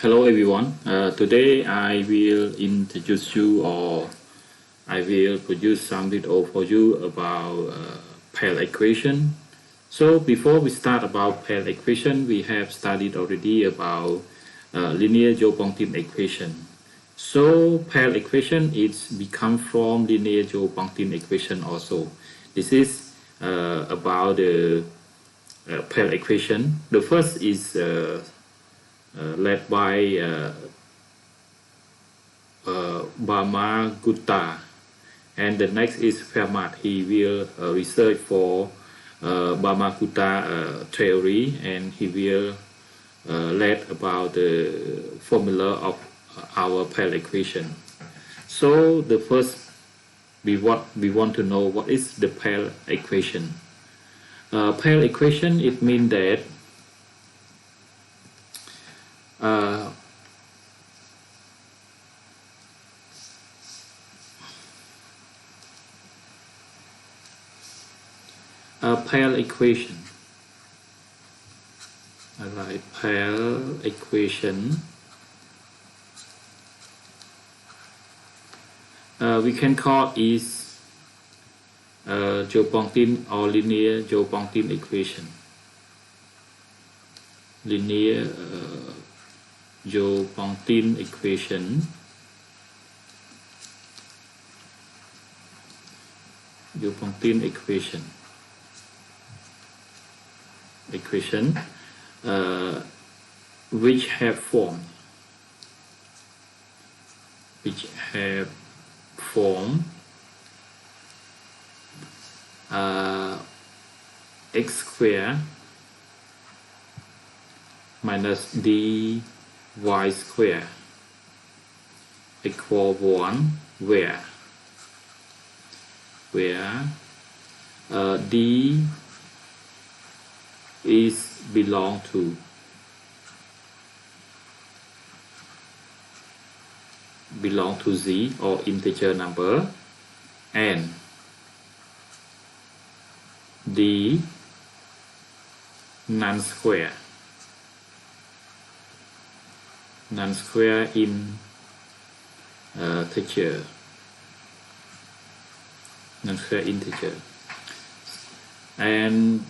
Hello everyone. Today I will introduce you or I will produce some video for you about Pell equation. So before we start about Pell equation, we have studied already about linear Joule-Pontine equation. So Pell equation is become from linear Joule-Pontine equation also. This is about the Pell equation. The first is led by Gutta, and the next is Fermat. He will research for Gutta theory, and he will learn about the formula of our Pell equation. So the first we want to know what is the Pell equation. Pell equation, it means that Pell equation. Alright, Pell equation. We can call is Joule-Pontine or linear Joule-Pontine equation. Linear Joule-Pontine equation. Joule-Pontine equation. Which have form x square minus dy square equal 1 where d is belong to z or integer number, and d non-square integer, and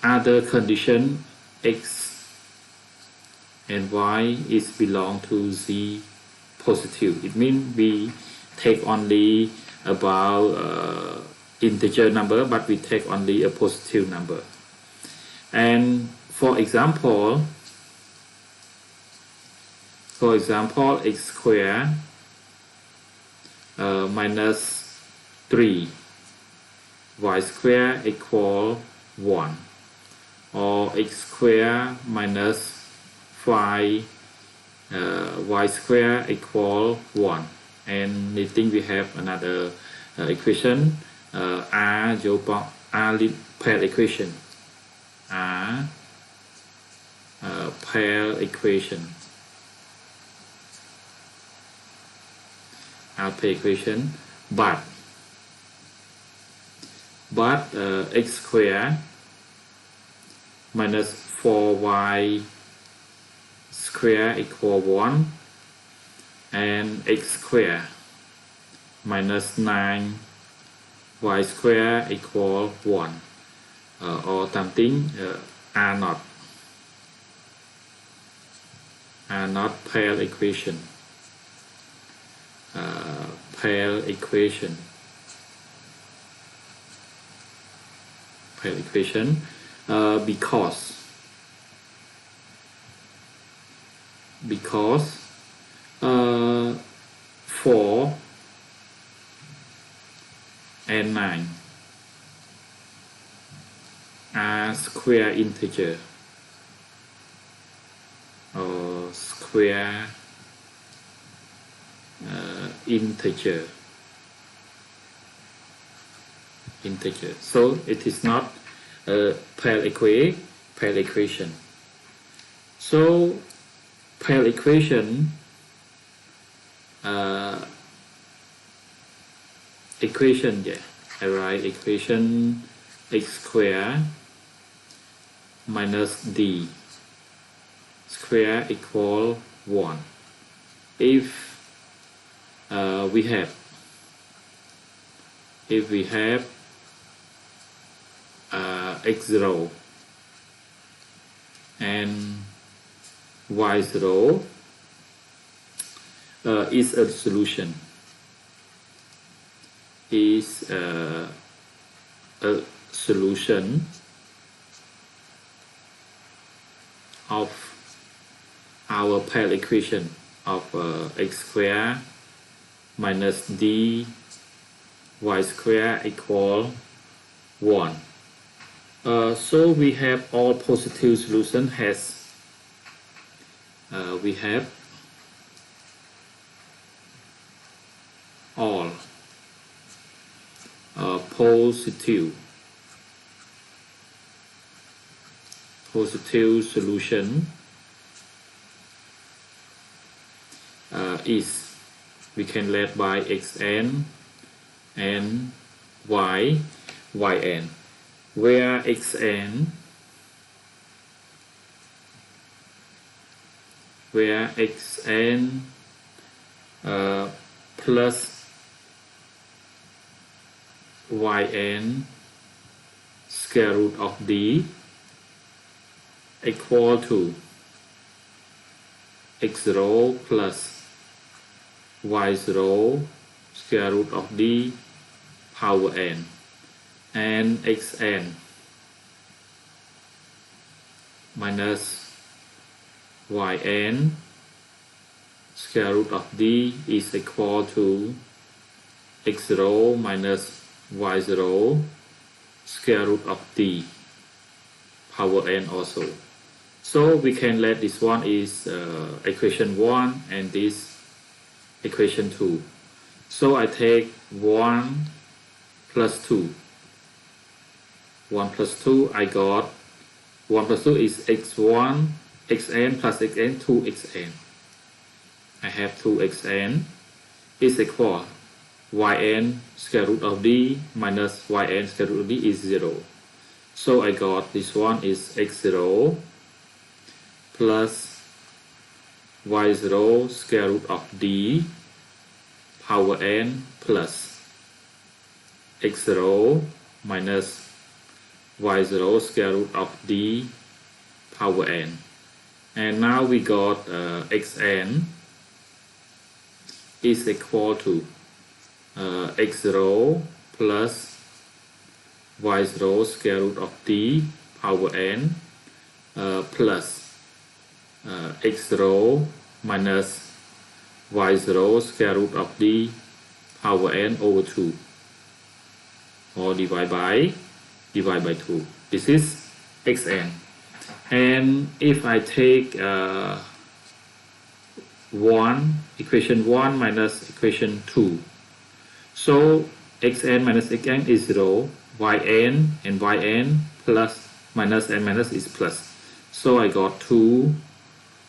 other condition x and y is belong to z positive. It means we take only about integer number, but we take only a positive number. And for example x square minus 3 y square equal 1, or x square minus 5 y square equal 1. And I think we have another equation, Pell equation. Pell equation. But x square minus 4y square equal 1, and x square minus 9y square equal 1, or something are not Pell equation. Pell equation because 4 and 9 are square integer or square integer. So it is not a Pell equation. So Pell equation equation x square minus d square equal 1. If we have x0 and y0 is a solution, of our Pell equation of x squared minus d y squared equal 1. So we have all positive solution we have all positive solution is we can let by xn and yn, where xn plus yn square root of d equal to x0 plus y0 square root of d power n, and xn minus yn square root of d is equal to x0 minus y0 square root of d power n also. So we can let this one is equation 1 and this equation 2. So I take 1 plus 2. 1 plus 2, I got 1 plus 2 is x1 xn plus xn 2xn. I have 2xn is equal yn square root of d minus yn square root of d is 0. So I got this one is x0 plus y0 square root of d power n plus x0 minus y0 square root of d power n. And now we got xn is equal to x0 plus y0 square root of d power n plus x0 minus y0 square root of d power n over 2, or divide by 2. This is xn. And if I take equation 1 minus equation 2, so xn minus xn is 0, yn and yn plus minus and minus is plus. So I got 2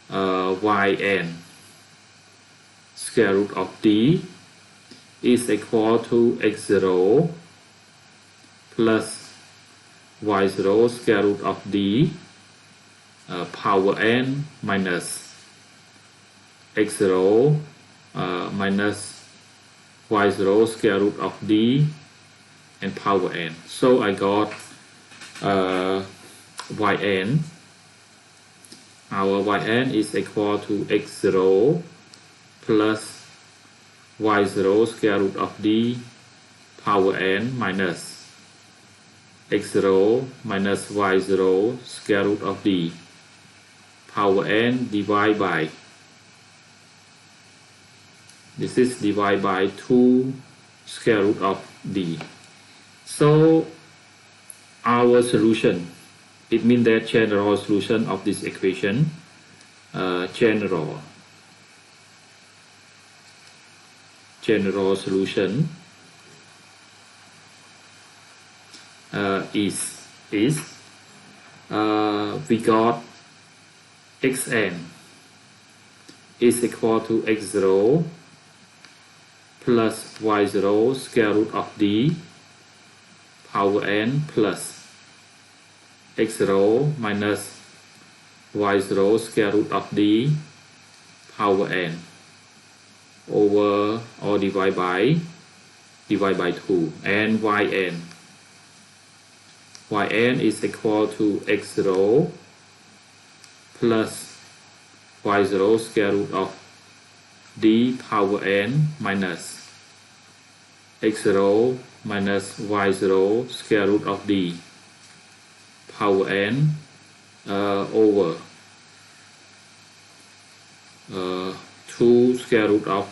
yn square root of d is equal to x0 plus y0 square root of d power n minus x0 minus y0 square root of d and power n. So I got yn. Our yn is equal to x0 plus y0 square root of d power n minus x0 minus y0 square root of d power n divided by, this is divided by 2 square root of d. So our solution, it means that general solution of this equation, general solution is we got xn is equal to x0 plus y0 square root of d power n plus x0 minus y0 square root of d power n over or divide by 2 and yn is equal to x0 plus y0 square root of d power n minus x0 minus y0 square root of d power n over 2 square root of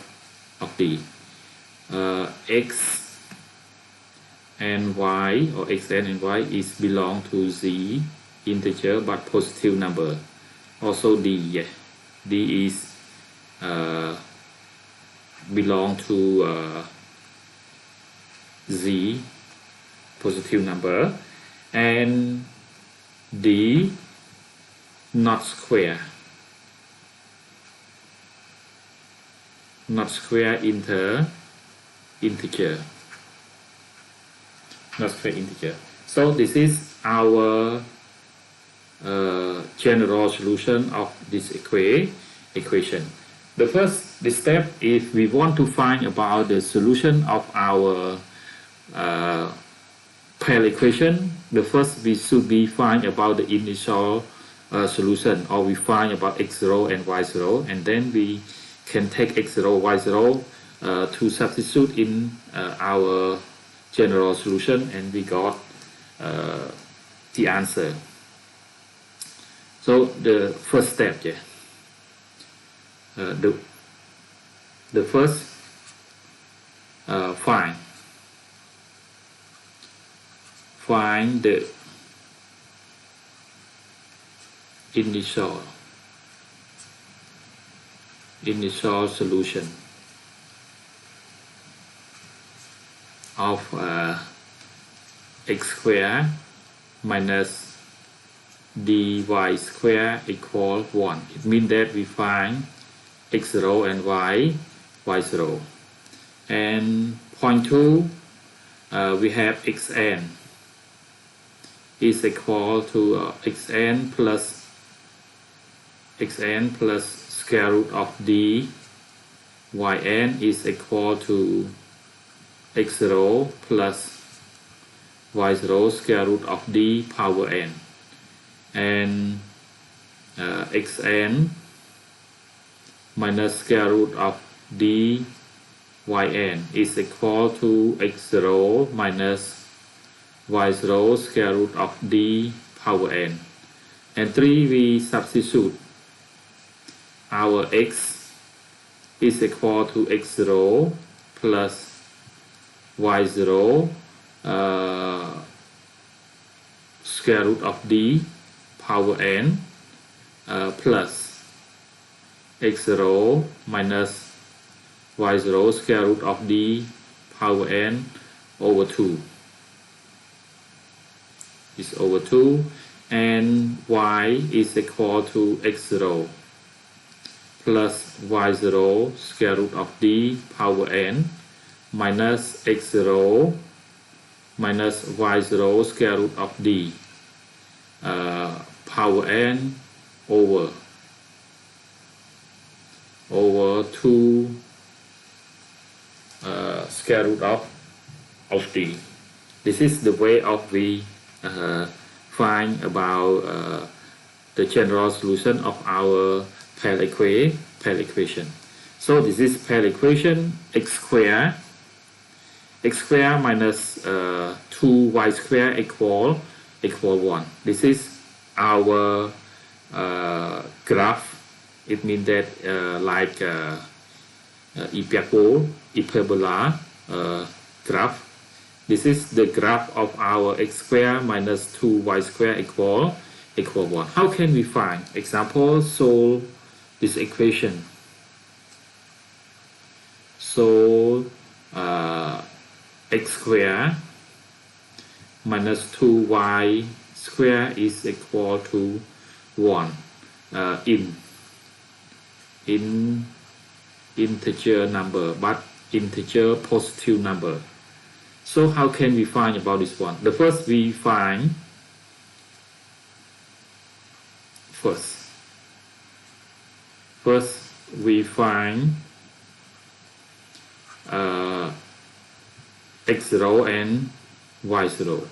d. X and y, or xn and y, is belong to z integer but positive number. Also d, yeah, d is belong to z positive number, and d not square integer, not square integer. So this is our general solution of this equation. The first step, if we want to find about the solution of our Pell equation, the first we should be find about the initial solution, or we find about x0 and y0, and then we can take x0, y0 to substitute in our general solution, and we got the answer. So the first step, yeah, the first find the initial solution of x squared minus dy squared equal 1. It means that we find x0 and y0. And point 2, we have xn is equal to xn plus square root of d, yn is equal to x0 plus y0 square root of d power n, and xn minus square root of d yn is equal to x0 minus y0 square root of d power n. And 3, we substitute our x is equal to x0 plus y0 square root of d power n plus x0 minus y0 square root of d power n over 2 is over 2, and y is equal to x0 plus y0 square root of d power n minus x0 minus y0 square root of d power n over 2 square root of d. This is the way of we find about the general solution of our Pell equation. So this is Pell equation: x squared minus 2y squared equal 1. This is our graph. It means that like hyperbola graph. This is the graph of our x squared minus 2y squared equal 1. How can we find? Example, solve this equation. So x squared minus 2y squared is equal to 1 in integer number, but integer positive number. So how can we find about this one? The first we find First we find x0 and y0.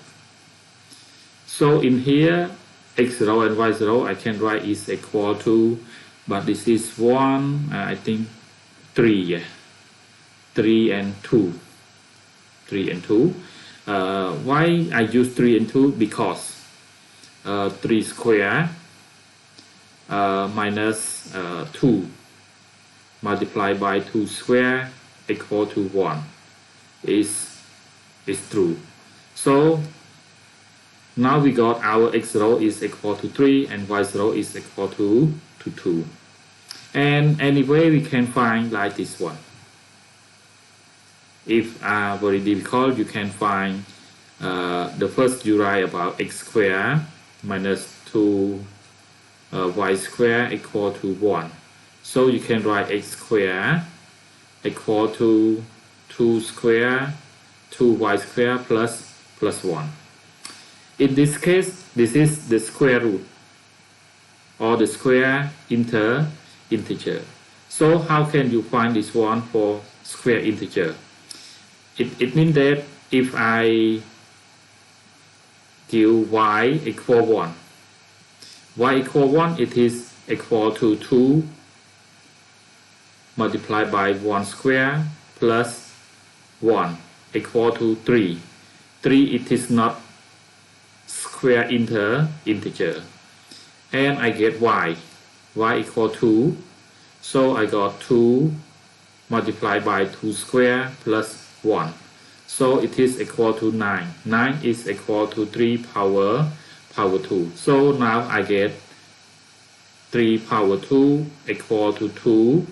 So in here x0 and y0 I can write is equal to, but this is 1, I think 3, yeah. 3 and 2. 3 and 2. Why I use 3 and 2? Because 3 square minus 2 multiplied by 2 square equal to 1 is true. So now we got our x0 is equal to 3 and y0 is equal to 2. And anyway we can find like this one. If very difficult, you can find the first you write about x squared minus 2 y squared equal to 1. So you can write x squared equal to 2 squared 2y squared plus 1. In this case, this is the square root or the square integer. So how can you find this one for square integer? It means that if I give y equal 1, y equal 1, it is equal to 2 multiplied by 1 square plus 1 equal to 3. 3 it is not square integer. And I get y equal 2. So I got 2 multiplied by 2 square plus 1. So it is equal to 9. 9 is equal to 3 power 2. So now I get 3 power 2 equal to 2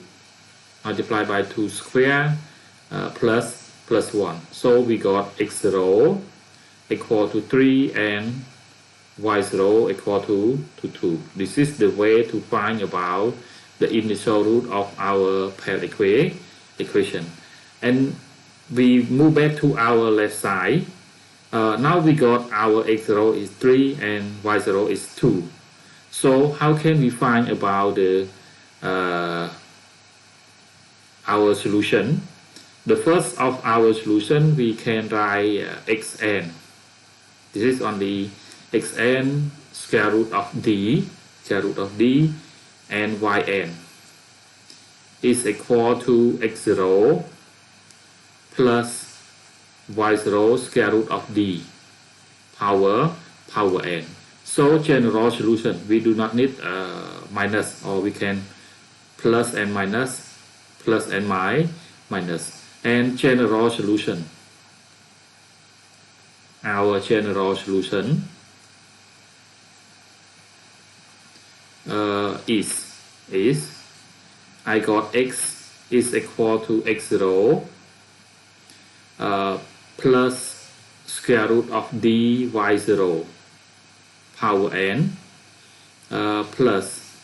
multiplied by 2 square plus 1. So we got x0 equal to 3 and y0 equal to 2. This is the way to find about the initial root of our Pell equation. And we move back to our left side. Now we got our x0 is 3 and y0 is 2. So how can we find about the our solution? The first of our solution we can write xn. This is only xn square root of d and yn is equal to x0 plus y0 square root of d power n. So general solution, we do not need minus, or we can plus and minus, and general solution. Our general solution is I got x is equal to x0 plus square root of d y0 power n plus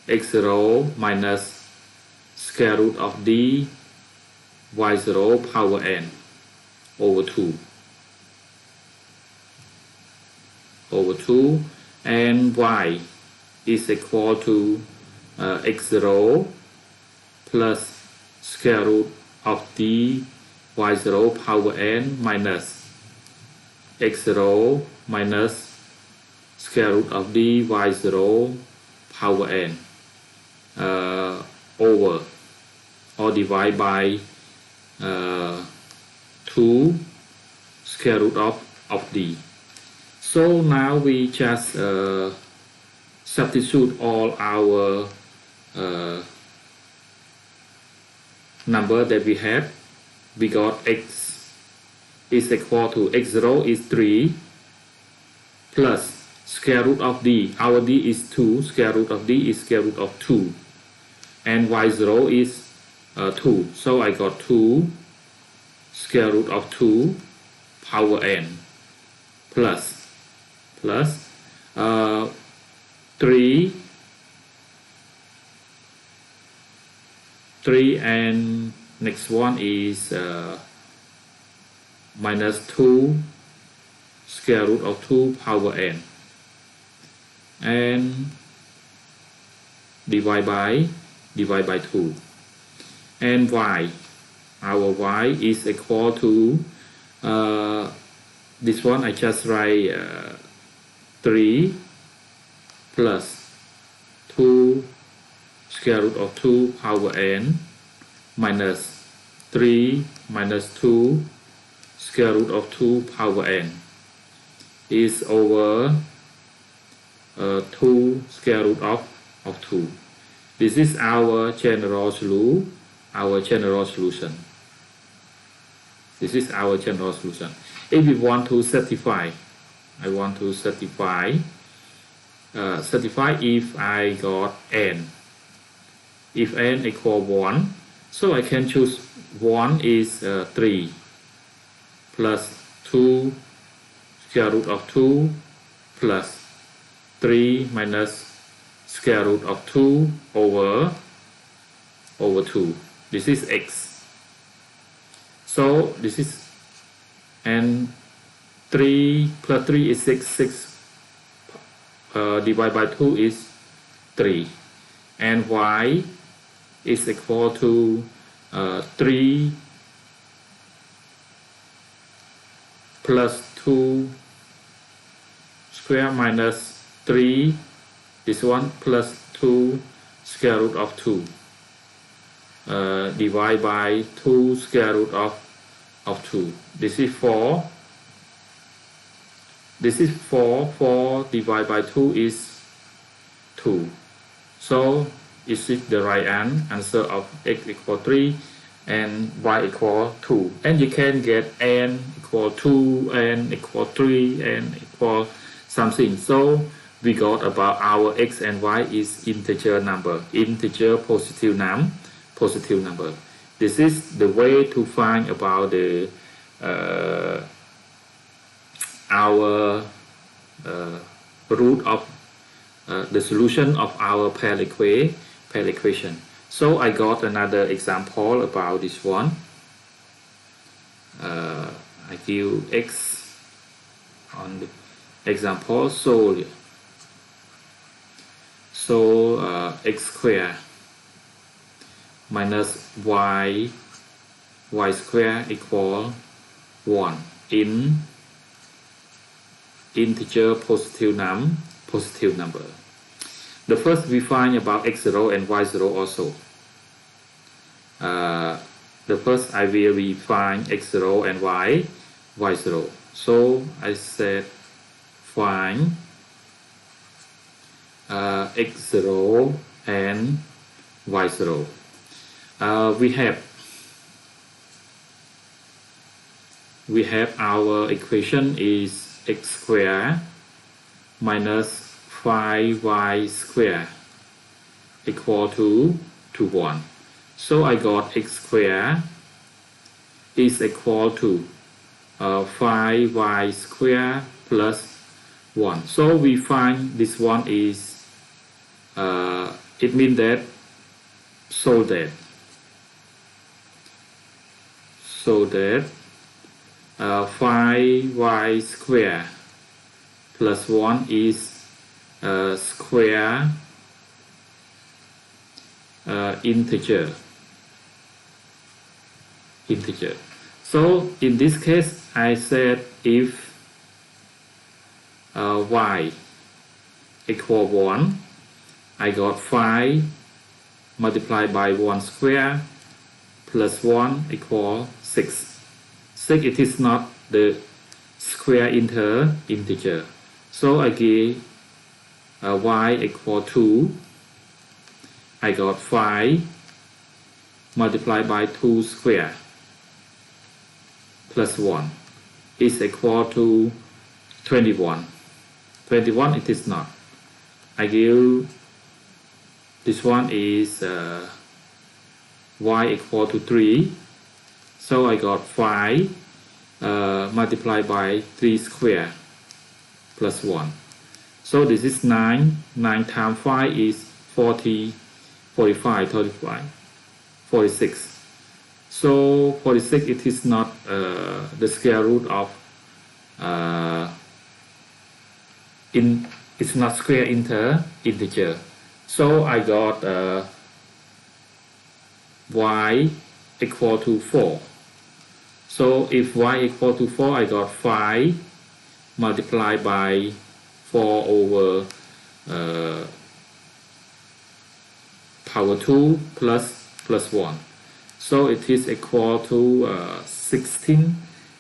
x0 minus square root of d y0 power n over 2 and y is equal to x0 plus square root of d y0 power n minus x0 minus square root of d y0 power n over or divide by 2 square root of d. So now we just substitute all our number that we have. We got x is equal to x0 is 3 plus square root of d. Our d is 2, square root of d is square root of 2, and y0 is 2. So I got 2 square root of 2 power n plus 3 and next one is minus 2 square root of 2 power n, and divide by 2. And y, our y is equal to this one I just write 3 plus 2 square root of 2 power n minus 3 minus 2 square root of 2 power n is over 2 square root of 2. This is our general solution. This is our general solution. If we want to certify, I want to certify if I got n. If n equal 1, so I can choose 1 is 3 plus 2 square root of 2 plus 3 minus square root of 2 over 2. This is x. So this is, and 3 plus 3 is 6. 6 divided by 2 is 3. And y is equal to 3 plus 2 square minus 3, this one plus 2 square root of 2 divided by 2 square root of 2. This is 4. This is 4. 4 divided by 2 is 2. So is it the right answer of x equal 3 and y equal 2. And you can get n equal 2, n equal 3, n equal something. So we got about our x and y is integer number, integer positive number. This is the way to find about the our root of the solution of our Pell equation. So I got another example about this one. I give x on the example. So x square minus y square equal 1 in integer positive number. The first we find about x0 and y0 also. The first I will find x0 and y0. So I said find x0 and y0. We have our equation is x square minus 5y square equal to 1. So I got x square is equal to 5y square plus 1. So we find this one is it means that 5y square plus 1 is square integer. So in this case I said if y equal 1, I got 5 multiplied by 1 square plus 1 equal 6. 6 it is not the square integer. So I give y equal 2. I got 5 multiplied by 2 square plus 1 is equal to 21. 21 it is not. I give this one is y equal to 3. So I got 5 multiplied by 3 square plus 1. So this is 9. 9 times 5 is 40, 45, 35, 46. So 46 it is not the square root of it's not square integer. So I got y equal to 4. So if y equal to 4, I got 5 multiplied by 4 over power 2 plus 1. So it is equal to 16.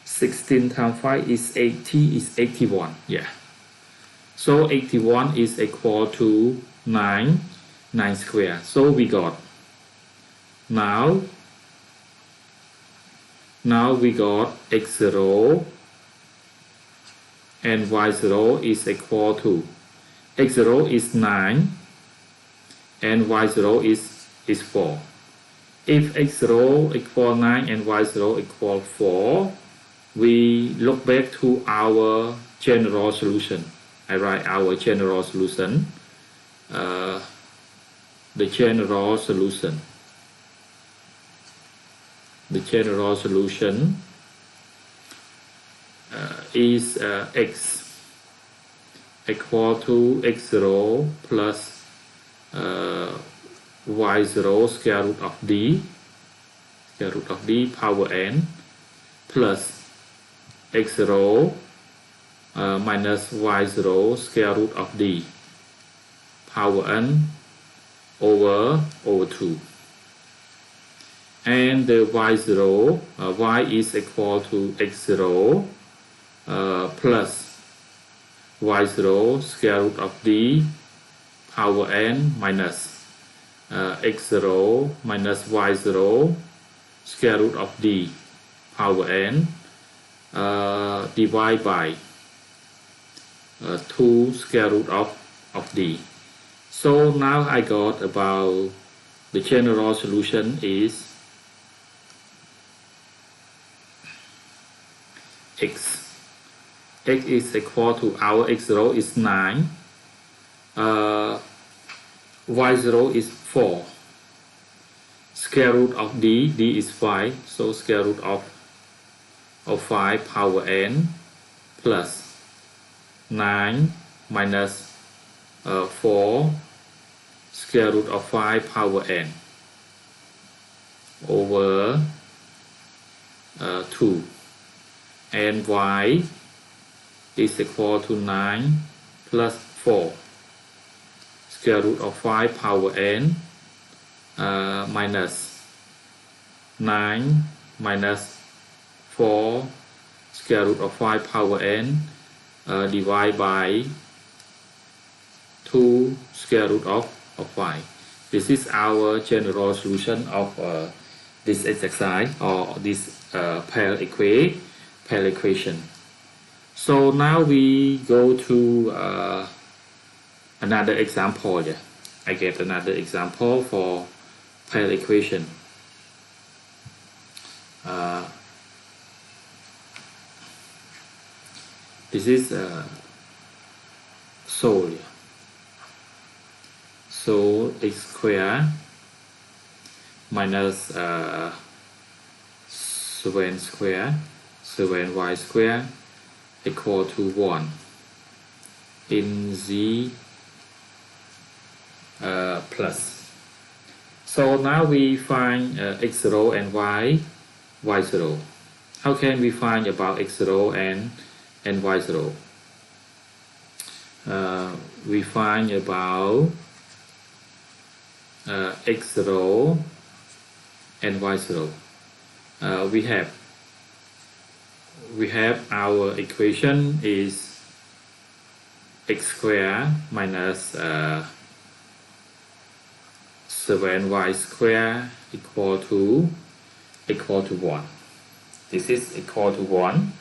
16 times 5 is 80, is 81. Yeah. So 81 is equal to 9 square. So we got now we got x0 and y0 is equal to x0 is 9 and y0 is 4. If x0 equal 9 and y0 equal 4, we look back to our general solution. I write our general solution. The general solution is x equal to x0 plus y0 square root of d power n plus x0 minus y0 square root of d power n over 2. And the y0, y is equal to x0 plus y0 square root of d power n minus x0 minus y0 square root of d power n divided by 2 square root of d. So now I got about the general solution is x is equal to our x0 is 9, y0 is 4, square root of d is 5, so square root of 5 power n plus 9 minus 4 square root of 5 power n over 2, and y is equal to 9 plus 4 square root of 5 power n minus 9 minus 4 square root of 5 power n divided by 2 square root of 5. This is our general solution of this exercise or this Pell equation. So now we go to another example. Yeah, I get another example for Pell equation. This is so x square minus 7 square 7y square equal to 1 in z plus. So now we find x0 and y0. How can we find about x0 and y0? We find about x0 and y0. We have our equation is x square minus 7y square equal to 1. This is equal to 1,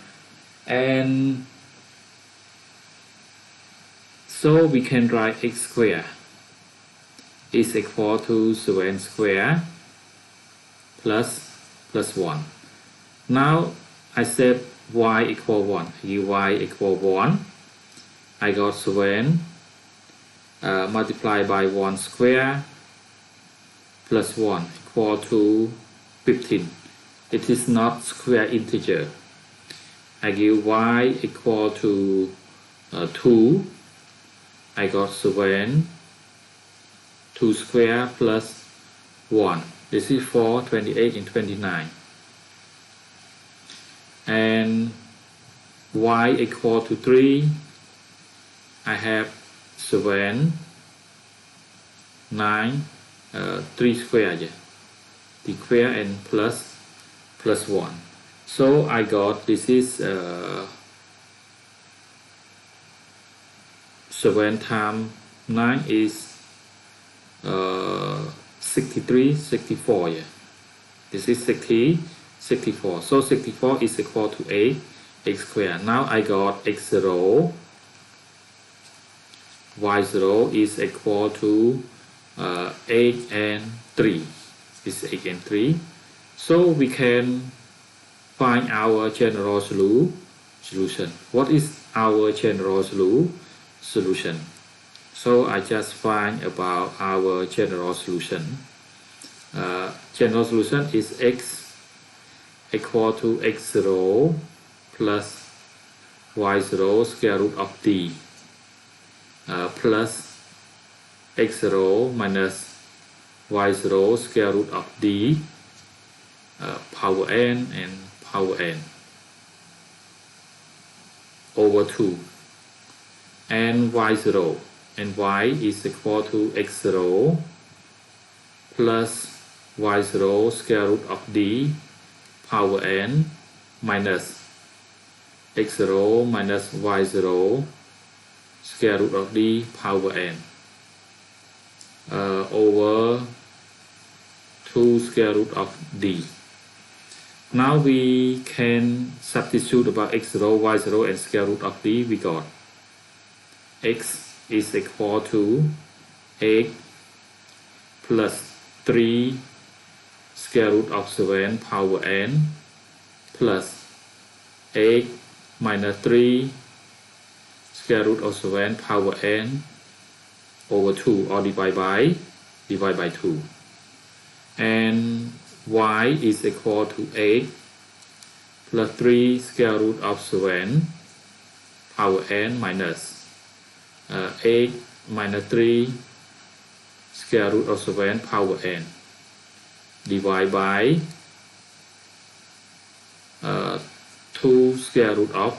and so we can write x square is equal to 7 square plus 1. Now I said y equal 1. Here y equal 1. I got 7 multiplied by 1 square plus 1 equal to 15. It is not square integer. I give y equal to 2. I got 7 2 square plus 1. This is 4, 28 and 29. And y equal to 3. I have 7, 9, 3 square, yeah. 3 square and plus 1. So I got this is 7 times 9 is 63, 64, yeah. This is 60, 64. So 64 is equal to 8 x squared. Now I got x0, y0 is equal to 8 and 3. This is 8 and 3. So we can find our general solution. What is our general solution? So I just find about our general solution. General solution is x equal to x0 plus y0 square root of d plus x0 minus y0 square root of d power n and power n over 2, and y0 and y is equal to x0 plus y0 square root of d power n minus x0 minus y0 square root of d power n over 2 square root of d. Now we can substitute about x0, y0 and square root of d. We got x is equal to 8 plus 3 square root of 7 power n plus 8 minus 3 square root of 7 power n over 2, or divide by 2. And y is equal to 8 plus 3 square root of 7 power n minus 8 minus 3 square root of 7 power n divided by 2 square root of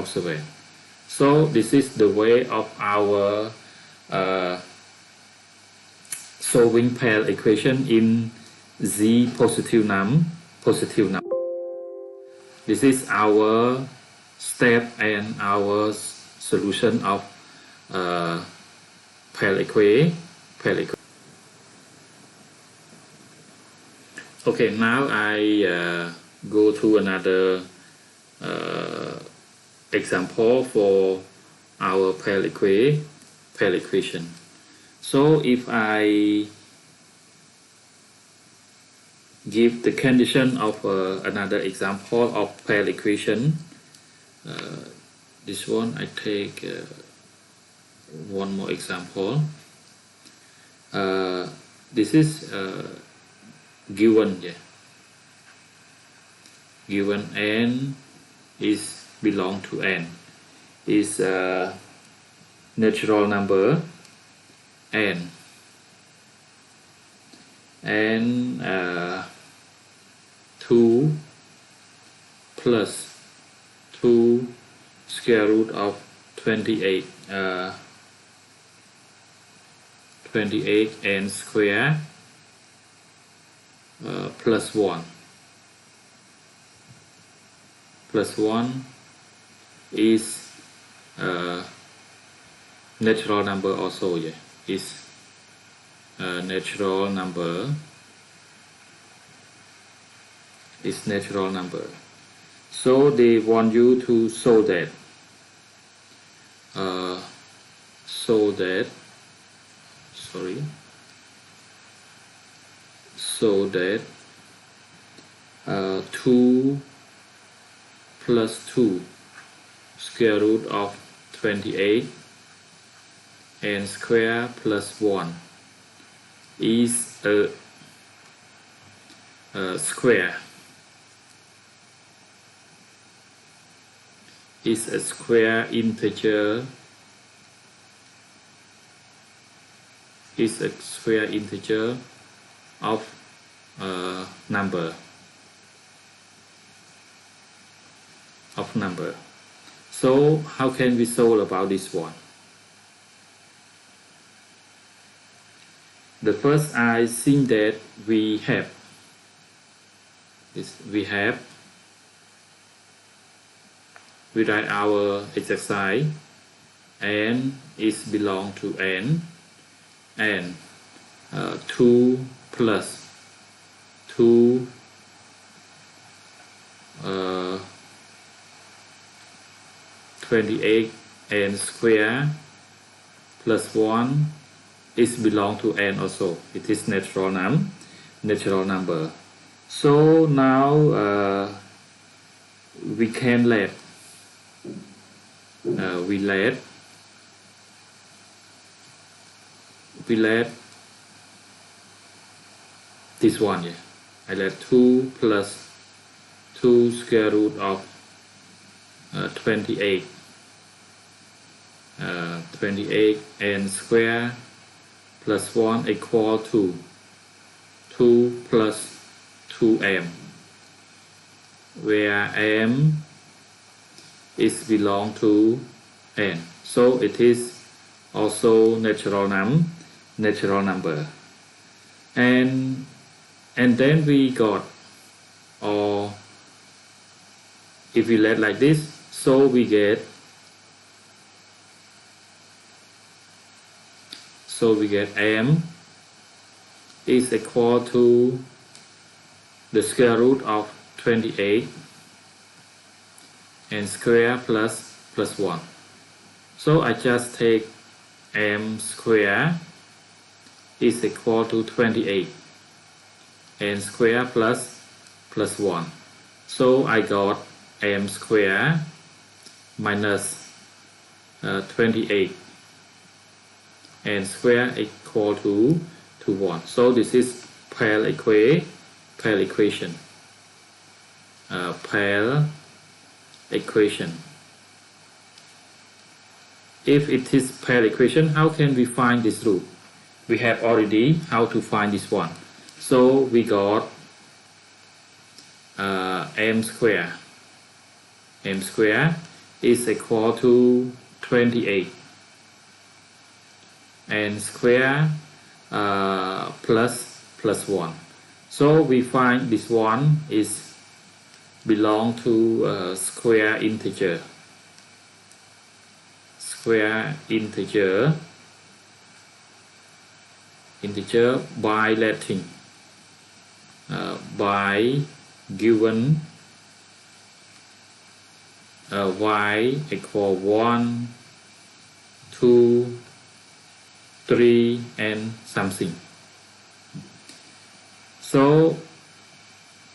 7. So this is the way of our solving Pell equation in z positive number. This is our step and our solution of Pell equation. Okay, now I go to another example for our Pell equation. So if I give the condition of another example of Pell equation, this one I take one more example. This is given, yeah. Given n is belong to n is natural number n, and 2 plus 2 square root of 28 n square plus 1 is natural number also, yeah. Is natural number, is natural number. So they want you to show that so that 2 plus 2 square root of 28 n square plus 1 is a square, is a square integer is a square integer of number. So how can we solve about this one? The first, I think that we have we write our exercise, n is belong to n, and 2 plus 2 28 n square plus 1 is belong to n also. It is natural number. So now we can let this one here. I let 2 plus 2 square root of 28 n square plus 1 equal to 2 plus 2m, where m is belong to n. So it is also natural number. And then we got, or if we let like this, so we get m is equal to the square root of 28 n square plus 1. So I just take m square is equal to 28 n square plus 1. So I got m square minus 28 n square equal to 1. So this is Pell equation. Pell equation. If it is Pell equation, how can we find this root? We have already how to find this one. So we got m square. M square is equal to 28 n square plus 1. So we find this one is belong to square integer by letting by given y equal 1, 2, 3 and something. So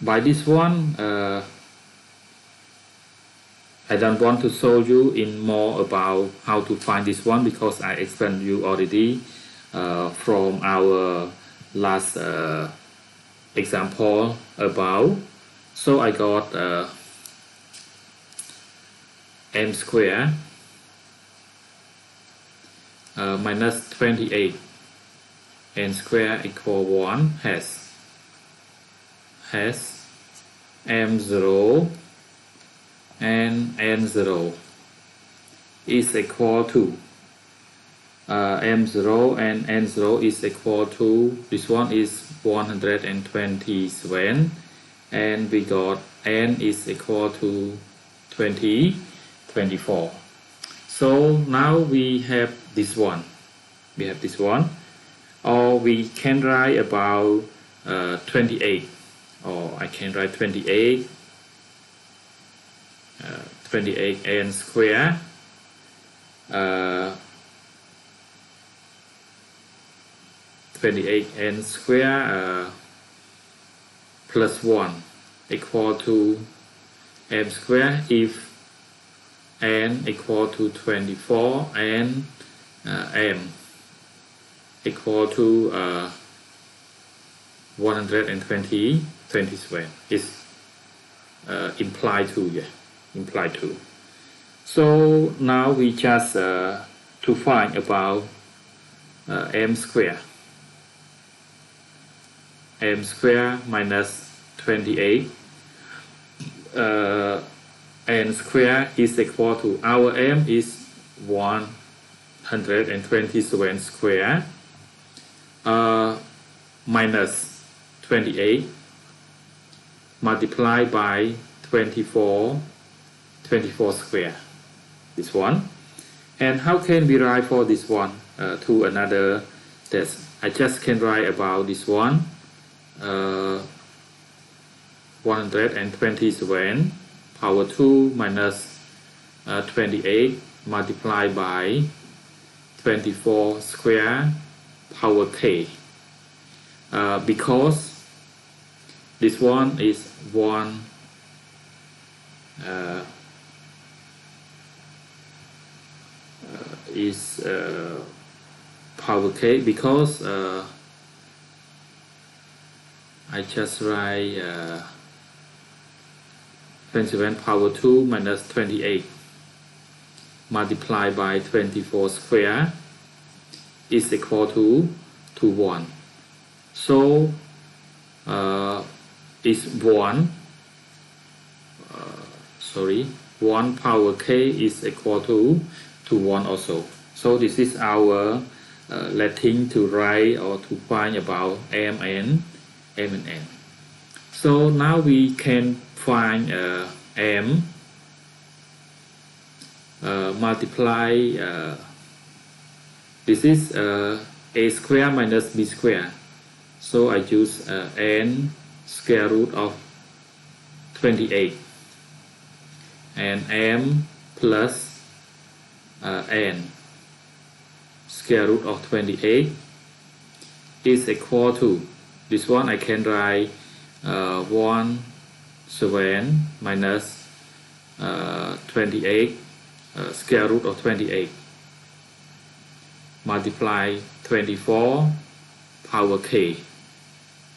by this one, I don't want to show you in more about how to find this one, because I explained you already from our last example about. So I got m square minus 28 n square equal 1 has m0 and n0 is equal to m0 and n0 is equal to, this one is 127, and we got n is equal to 24. So now we have this one. Or we can write about 28, or I can write 28 n square plus 1 equal to m square if n equal to 24 and m equal to 127 is implied to. So now we just to find about m square. m square minus 28 n square is equal to, our m is 127 square minus 28 multiplied by 24 square, this one. And how can we write for this one to another test? I just can write about this one, 127 power 2 minus 28 multiplied by 24 square power k, because this one is power k, because I just write 27 power 2 minus 28 multiplied by 24 square is equal to 1. So is 1 power k is equal to 1 also. So this is our letting to write or to find about m and n. So now we can find m multiply this is a square minus b square. So I use n square root of 28 and m plus n square root of 28 is equal to, this one I can write 1/7 minus 28 square root of 28 multiply 24 power k,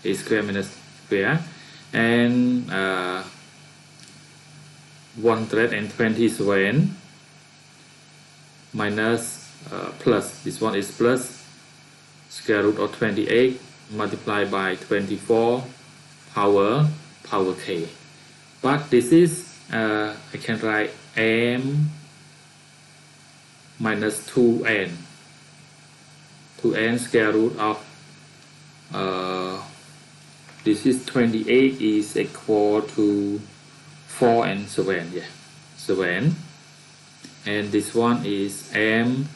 a square minus square, and 127 minus plus, this one is plus square root of 28 multiplied by 24 power k. But this is I can write m minus 2n square root of this is 28 is equal to 4 and 7, 7, and this one is m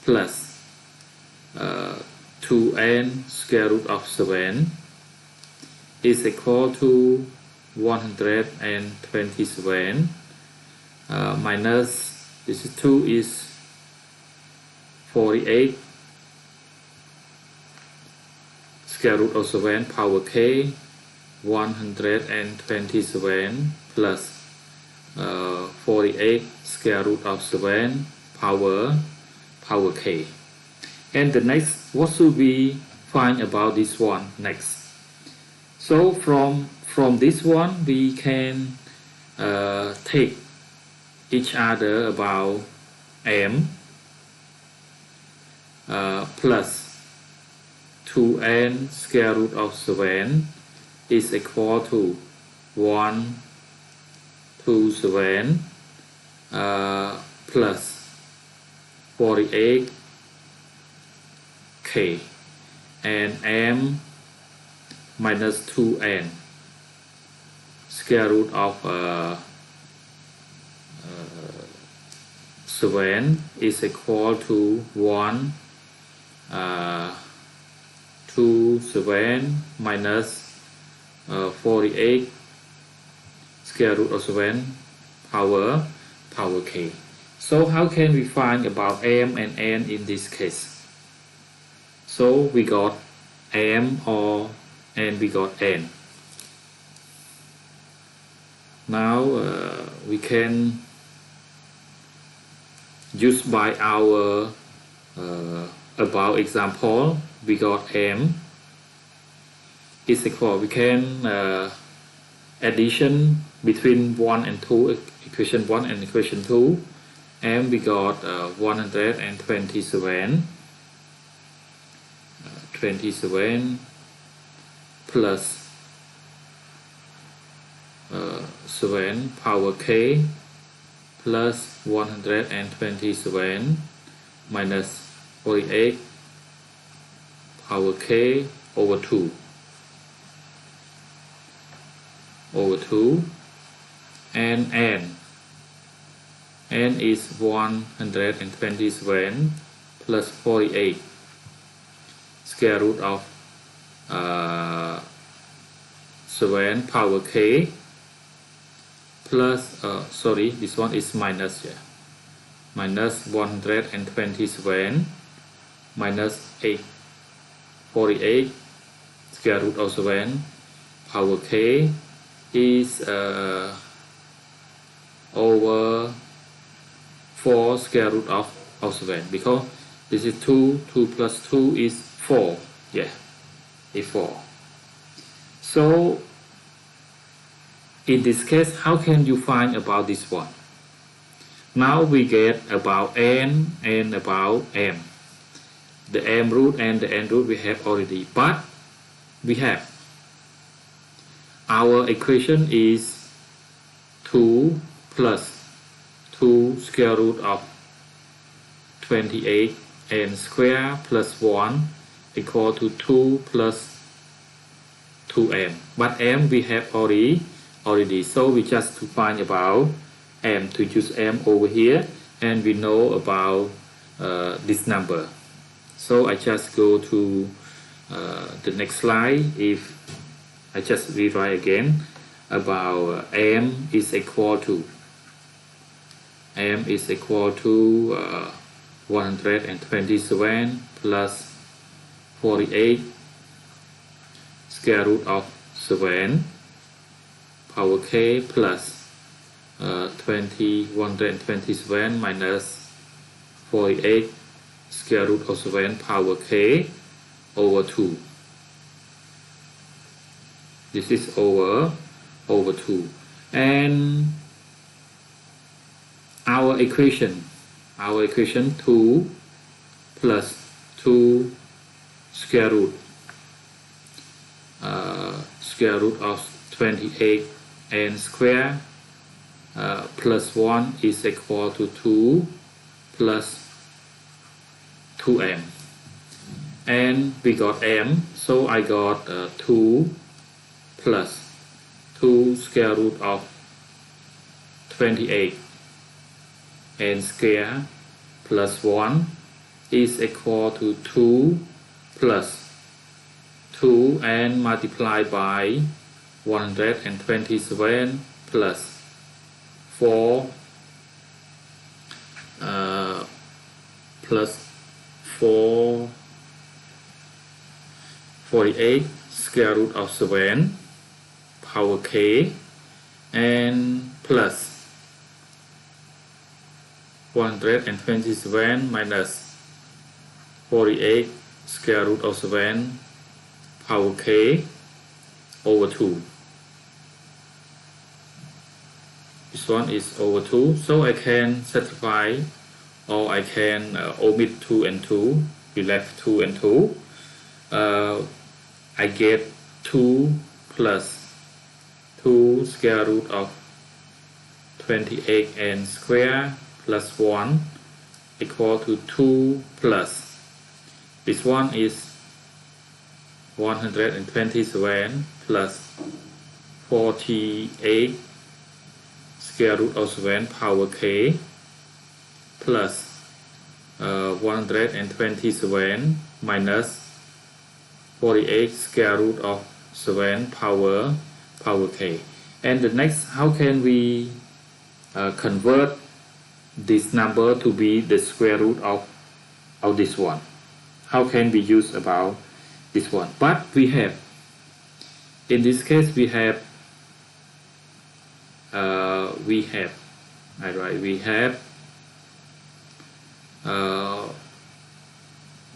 plus 2n square root of 7 is equal to 127 minus, this is 2 is 48 square root of 7 power k, 127 plus 48 square root of 7 power k. And the next, what should we find about this one next? So from this one we can take each other about m plus 2n square root of 7 is equal to 127 plus 48 k, and m minus 2n square root of 7 is equal to 127 minus 48 square root of 7 power k. So how can we find about m and n in this case? So we got m and we got n. Now we can use by our about example. We got m is equal, we can addition between 1 and 2, equation 1 and equation 2, and we got 127 plus 7 power k plus 127 minus 48 power k over 2 and n is 127 plus 48 square root of 7 power k plus sorry, this one is minus here, minus 127 minus 48 square root of 7 power k is over 4 square root of 7, because this is 2 plus 2 is 4, yeah, is 4. So in this case, how can you find about this one? Now we get about n and about m. The m root and the n root we have already, but we have our equation is 2 plus 2 square root of 28 n square plus 1 equal to 2 plus 2m. But m we have already, so we just to find about m, to use m over here, and we know about this number. So I just go to the next slide. If I just rewrite again about m is equal to 127 plus 48 square root of 7 power k plus 127 minus 48 square root of 7 power k over 2. This is over 2, and our equation 2 plus 2 square root of 28 n square plus 1 is equal to 2 plus 2m, and we got m, so I got 2 plus 2 square root of 28 n square plus 1 is equal to 2 plus 2 and multiplied by 127 plus 4 plus 48 square root of 7 power k and plus 127 minus 48 square root of 7 power k over 2. This one is over 2, so I can satisfy, or I can omit 2 and 2. We left 2 and 2. I get 2 plus 2 square root of 28 n square plus 1 equal to 2 plus, this one is 127 plus 48 square root of 7 power k plus 127 minus 48 square root of 7 power k. And the next, how can we convert this number to be the square root of this one? How can we use about this one? But we have, in this case, we have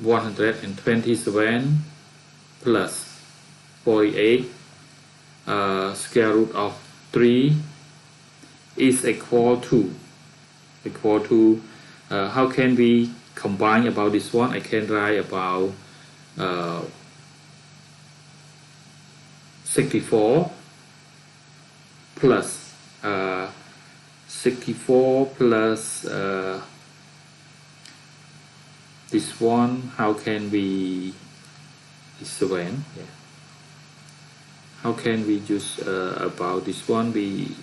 127 plus 48 square root of 3 is equal to how can we combine about this one? I can write about 64 plus 64 plus this one. How can we is 7? Yeah. How can we use about this one? We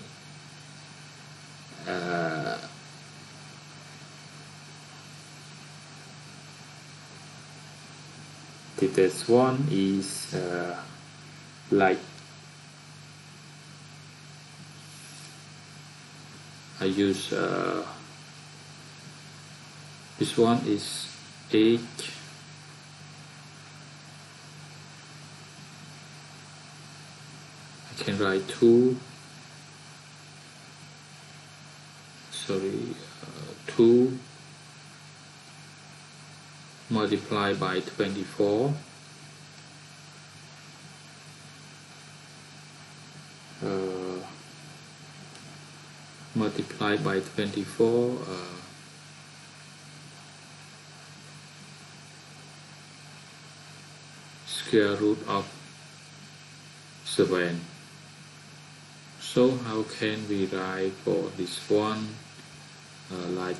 this one is like I use this one is 8. I can write 2. Sorry, 2 multiplied by 24 multiplied by 24 square root of 7. So how can we write for this one like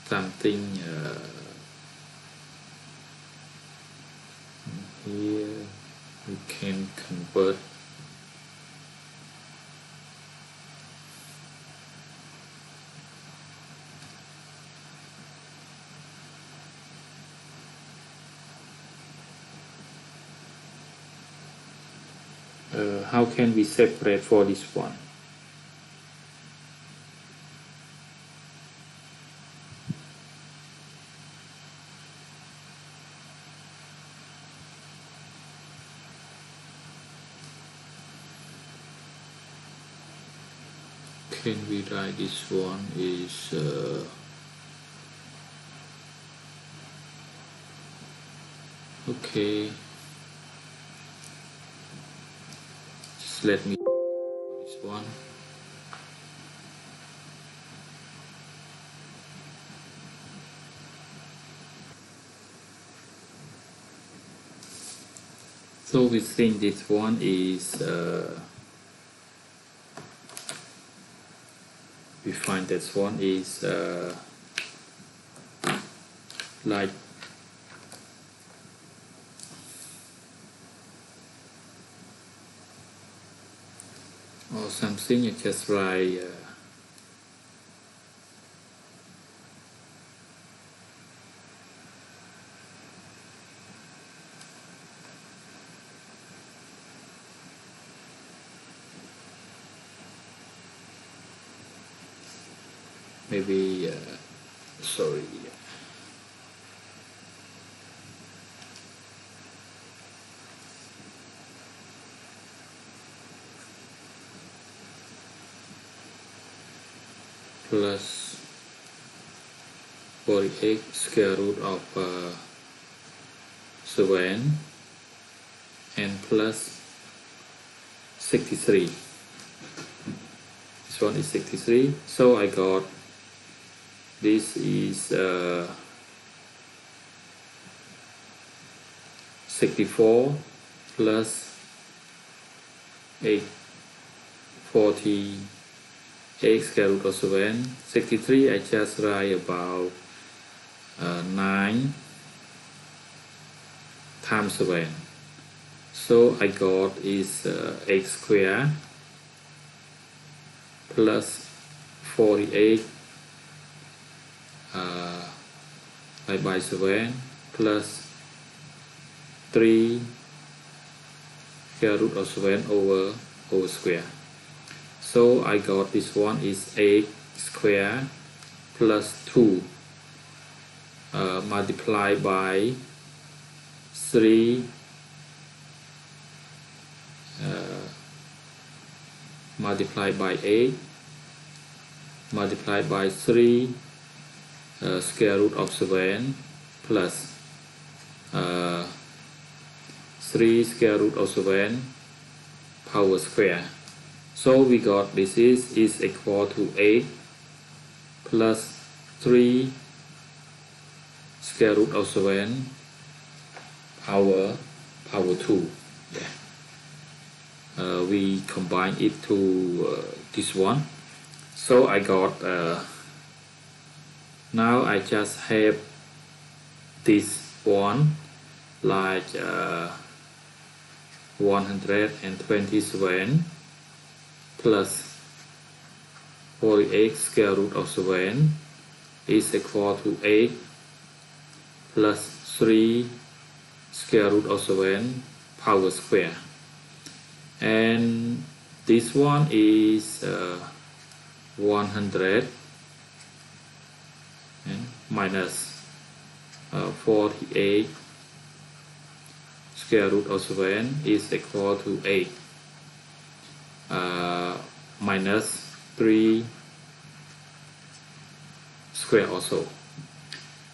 something here we can convert how can we separate for this one? Can we write this one is okay, just let me this one. So we think this one is we find that one is like or something. You just write maybe sorry, plus 48 square root of 7 and plus 63. This one is 63. So I got this is 64 plus 48 square root of 7. 63 I just write about 9 times 7. So I got is x square plus 48 by 7 plus 3 square root of 7 over square. So I got this one is 8 square plus 2 multiplied by 3 multiplied by 8 multiplied by 3 square root of 7 plus 3 square root of 7 power square. So we got this is equal to 8 plus 3 square root of 7 power 2. Yeah. we combine it to this one. So I got now I just have this one like 127 plus 48 square root of 7 is equal to 8 plus 3 square root of 7 power square, and this one is 100 and minus 48 square root of 7 is equal to 8 minus 3 square also.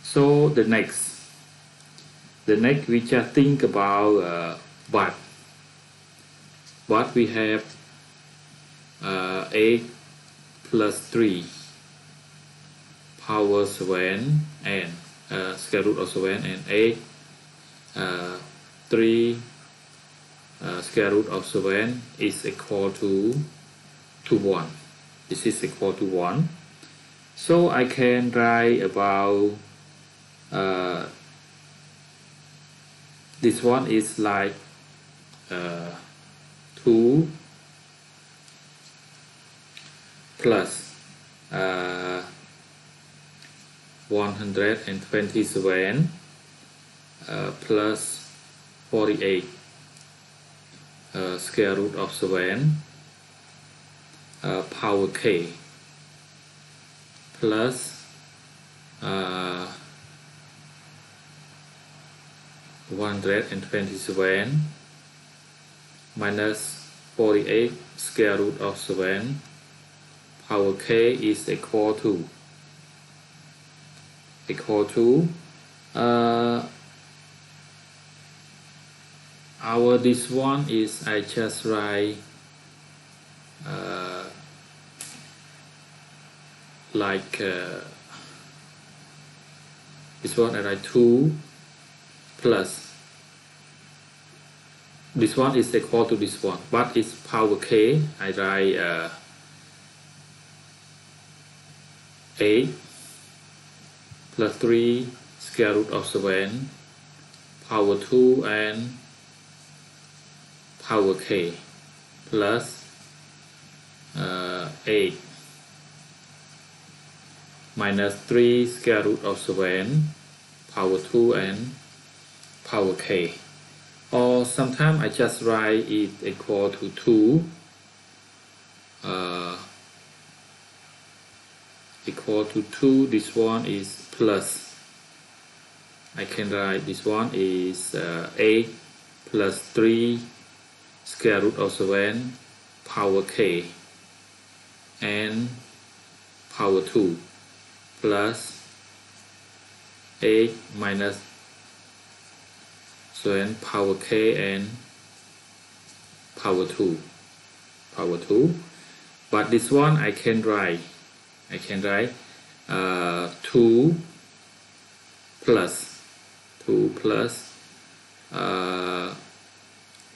So the next we just think about what we have 8 plus 3 power 7 and square root of 7 and 8 3 square root of 7 is equal to 1. This is equal to 1. So I can write about this one is like 2 plus 127 plus 48 square root of 7 power k plus 127 minus 48 square root of 7 power k is equal to our this one is I just write like this one I write 2 plus this one is equal to this one, but it's power k. I write 8 plus 3 square root of 7 power 2 and power k plus 8 minus 3 square root of 7 power 2 and power k, or sometimes I just write it equal to 2 equal to 2. This one is plus, I can write this one is 8 plus 3 square root of 7 power k and power 2 plus 8 minus 7 power k and power 2 but this one I can write 2 plus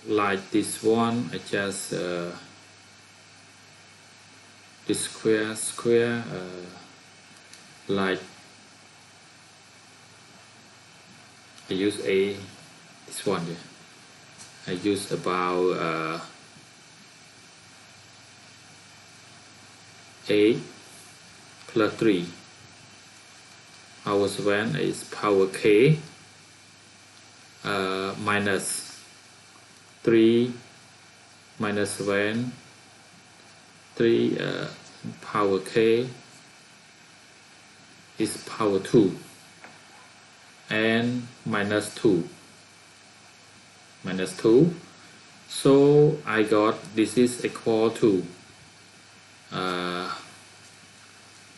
like this one I just this square like I use this one here. I use about 8 plus 3 power 7 is power k minus 3 minus 7 3 power k is power 2 and minus 2 so I got this is equal to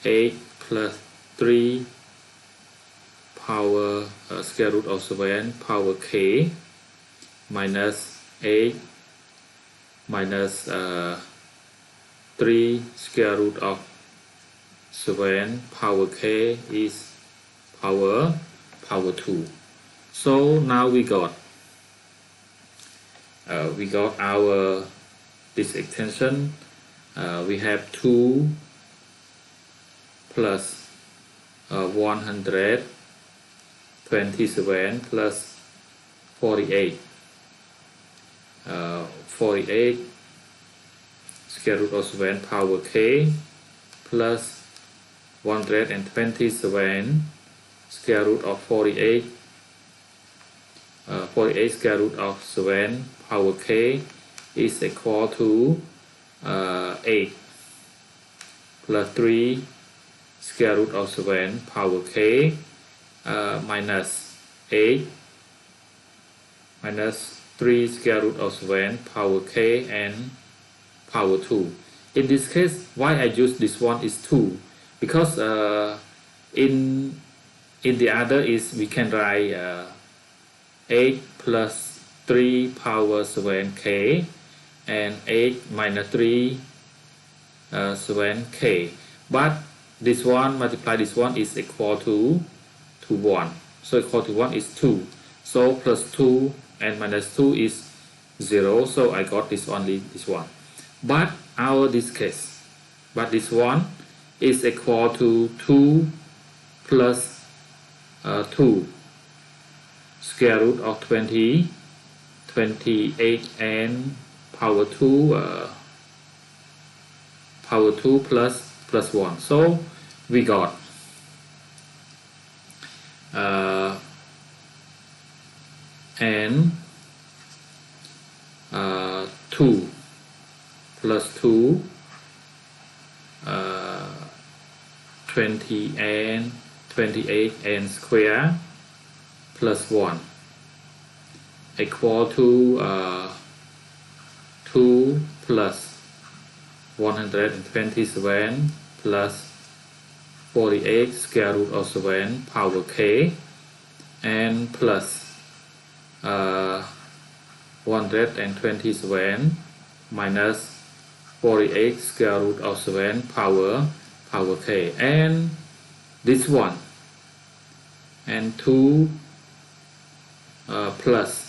8 plus 3 power square root of 7 power k minus 8 minus 3 square root of 7 power k is power 2. So now we got our this extension, we have 2 plus 127 plus 48. 48 square root of 7 power k plus 127 square root of 48. 48 square root of 7 power k is equal to 8 plus 3 square root of 7 power k minus 8 minus 3 square root of 7 power k and power 2. In this case, why I use this one is 2, because in the other is we can write 8 plus 3 power 7 k and 8 minus 3 7 k, but this one multiply this one is equal to 1, so equal to 1 is 2, so plus 2 and minus 2 is 0, so I got this only this one. But this one is equal to 2 plus 2 square root of 28 and power 2 plus 1. So we got and 2 plus 2 20 and 28 and square plus 1 equal to 2 plus 127 plus 48 square root of 7 power k and plus 127 minus 48 square root of 7 power k, and this one, and 2 plus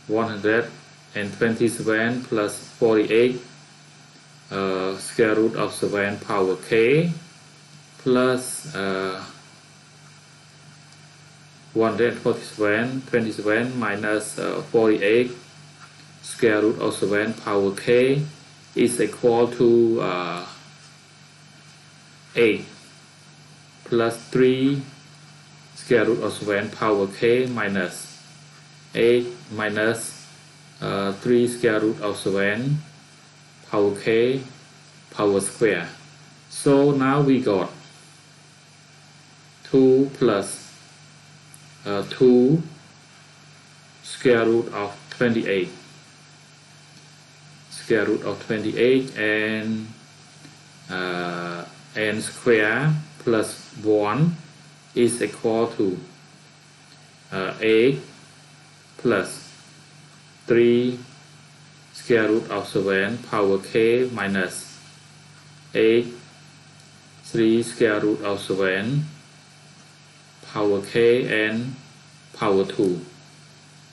127 plus 48 square root of 7 power k plus 127 minus 48 square root of 7 power k is equal to 8 plus 3 square root of 7 power k minus 8 minus 3 square root of 7 power k power square. So now we got 2 plus 2 square root of 28 square root of 28 and square plus 1 is equal to 8 plus 3 square root of 7 power k minus 8 3 square root of 7 power k and power 2.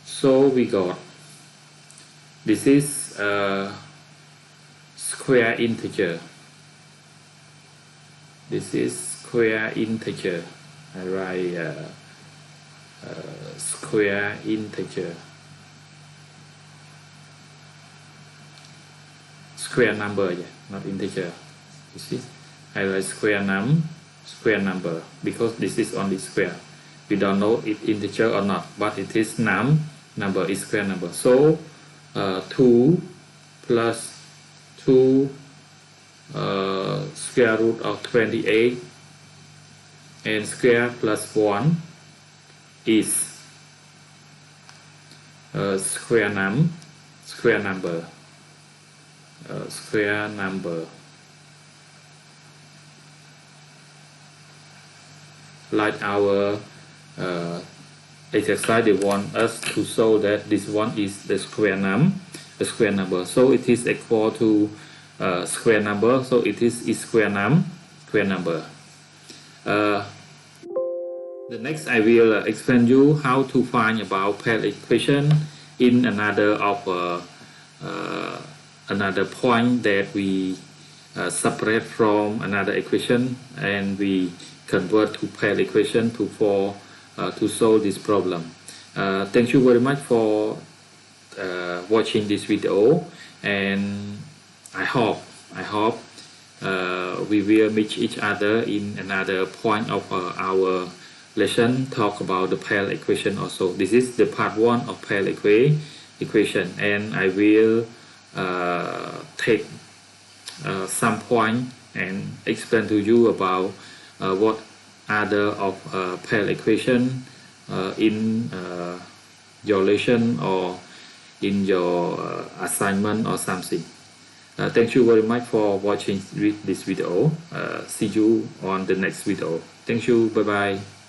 So we got this is square integer. This is square integer. I write square integer. Square number, yeah, not integer. You see, I write square number because this is only square. We don't know if integer or not, but it is number is square number. So 2 plus 2 square root of 28 and square plus 1 is square number. Like our exercise, they want us to show that this one is the square number. So it is equal to square number. So it is square number. The next I will explain you how to find about Pell equation in another of another point that we separate from another equation, and we convert to Pell equation to solve this problem. Thank you very much for watching this video, and I hope we will meet each other in another point of our lesson, talk about the Pell equation also. This is the part 1 of Pell equation, and I will take some point and explain to you about what other of Pell equation in your lesson or in your assignment or something. Thank you very much for watching this video. See you on the next video. Thank you. Bye bye.